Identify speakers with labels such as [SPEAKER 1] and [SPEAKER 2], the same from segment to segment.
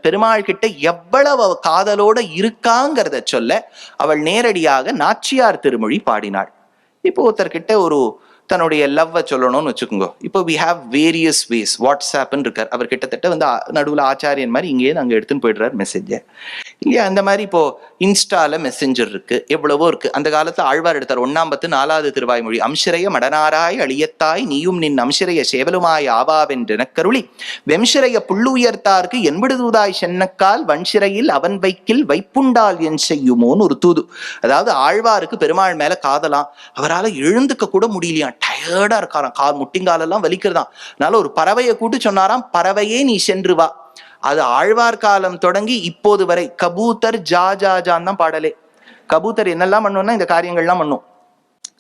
[SPEAKER 1] பெருமாள் கிட்ட எவ்வளவு காதலோட இருக்காங்கிறத சொல்ல அவள் நேரடியாக நாச்சியார் திருமொழி பாடினாள். இப்போ ஒருத்தர்கிட்ட ஒரு தன்னுடைய லவ்வை சொல்லணும்னு வச்சுக்கோங்க. இப்போ வி ஹாவ் வேரியஸ் வேஸ். வாட்ஸ்அப்னு இருக்கார், அவர் கிட்டத்தட்ட நடுவில் ஆச்சாரியன் மாதிரி இங்கேயே அங்கே எடுத்துன்னு போயிடுறார் மெசேஜை இல்லையா. அந்த மாதிரி இப்போ இன்ஸ்டால மெசேஞ்சர் இருக்கு, எவ்வளவோ இருக்கு. அந்த காலத்துல ஆழ்வார் எடுத்தார் 1 4 திருவாய்மொழி. அம்சிரைய மடனாராய் அழியத்தாய் நீயும் நின் அம்சிரைய சேவலுமாய் ஆவாவென்றெனக்கருளி வெம்சிரைய புள்ளு உயர்த்தார்க்கு என்பிடுதூதாய் சென்னக்கால் வன்சிறையில் அவன் வைக்கில் வைப்புண்டால் என் செய்யுமோன்னு ஒரு தூது. அதாவது ஆழ்வாருக்கு பெருமாள் மேல காதலாம், அவரால் எழுந்துக்க கூட முடியலையா, டயர்டா இருக்காராம், முட்டிங்காலெல்லாம் வலிக்கிறதாம். அதனால ஒரு பறவையை கூட்டு சொன்னாராம், பறவையே நீ சென்று வா. அது ஆழ்வார் காலம் தொடங்கி இப்போது வரை கபூத்தர் ஜா ஜா ஜான் தான் பாடலே. கபூத்தர் என்னெல்லாம் பண்ணும்னா இந்த காரியங்கள்லாம் பண்ணும்.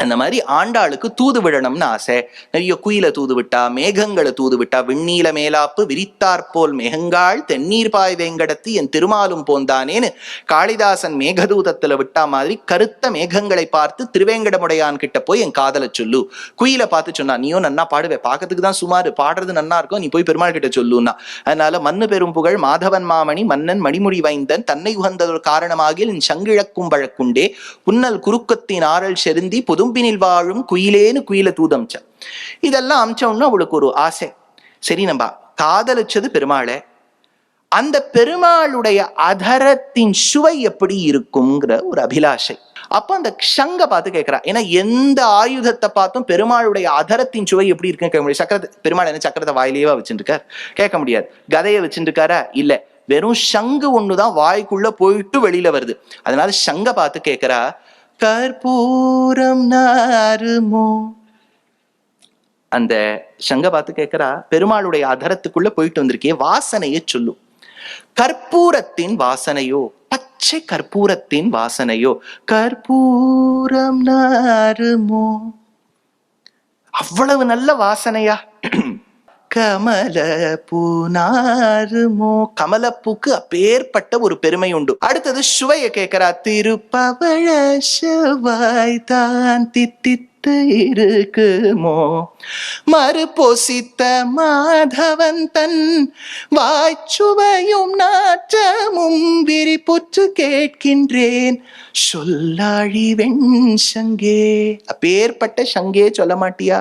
[SPEAKER 1] அந்த மாதிரி ஆண்டாளுக்கு தூது விடணும்னு ஆசை. நிறைய குயில தூது விட்டா, மேகங்களை தூது விட்டா. விண்ணீல மேலாப்பு விரித்தாற்போல் மேகங்காள் தென்னீர் பாய் வேங்கடத்து என் திருமாலும் போந்தானேன்னு காளிதாசன் மேகதூதத்துல விட்டா மாதிரி கருத்த மேகங்களை பார்த்து திருவேங்கடமுடையான் கிட்ட போய் என் காதலை சொல்லு. குயில பார்த்து சொன்னா, நீயும் நன்னா பாடுவே, பார்க்கறதுக்கு தான் சுமாரு, பாடுறது நன்னா இருக்கும், நீ போய் பெருமாள் கிட்ட சொல்லுன்னா. அதனால மண்ணு பெரும் புகழ் மாதவன் மாமணி மன்னன் மணிமுடி வைந்தன் தன்னை உகந்த ஒரு காரணமாக என் சங்கிழக்கும் வழக்குண்டே புன்னல் குறுக்கத்தின் ஆறல் செருந்தி புது பினில் வாழும் குயிலேன்னு குயில தூதம்ச்ச. இதெல்லாம் அமிச்சோம்னா அவளுக்கு ஒரு ஆசை. சரி, நம்ம காதலிச்சது பெருமாளை, அந்த பெருமாளுடைய அதரத்தின் சுவை எப்படி இருக்குங்கிற ஒரு அபிலாஷை. அப்ப அந்த சங்க பார்த்து கேட்கிறா. ஏன்னா எந்த ஆயுதத்தை பார்த்தும் பெருமாளுடைய அதரத்தின் சுவை எப்படி இருக்குன்னு கேட்க முடியாது. சக்கரத்தை, பெருமாள் என்ன சக்கரத்தை வாயிலேயே வச்சுட்டு இருக்கார், கேட்க முடியாது. கதையை வச்சுட்டு இருக்காரா? இல்ல, வெறும் சங்கு ஒண்ணுதான் வாய்க்குள்ள போயிட்டு வெளியில வருது. அதனால சங்க பார்த்து கேட்கிறா, கற்பூரம் நாருமோ. அந்த சங்க பார்த்து கேட்கிறா, பெருமாளுடைய அதரத்துக்குள்ள போயிட்டு வந்திருக்கே, வாசனையை சொல்லு. கற்பூரத்தின் வாசனையோ, பச்சை கற்பூரத்தின் வாசனையோ, கற்பூரம் நாருமோ, அவ்வளவு நல்ல வாசனையா? கமல பூனாருமோ, கமலப்பூக்கு அப்பேற்பட்ட ஒரு பெருமை உண்டு. அடுத்தது சுவையை கேட்கிறா. திருப்பவழ செவ்வாய் தான் தித்தித்து இருக்குமோ, மறுபொசித்த மாதவன் தன் வாய்ச்சுவையும் நாற்றமும் விரிப்புற்று கேட்கின்றேன் சொல்லாழி வெண் சங்கே. அப்பேற்பட்ட சங்கே சொல்ல மாட்டியா?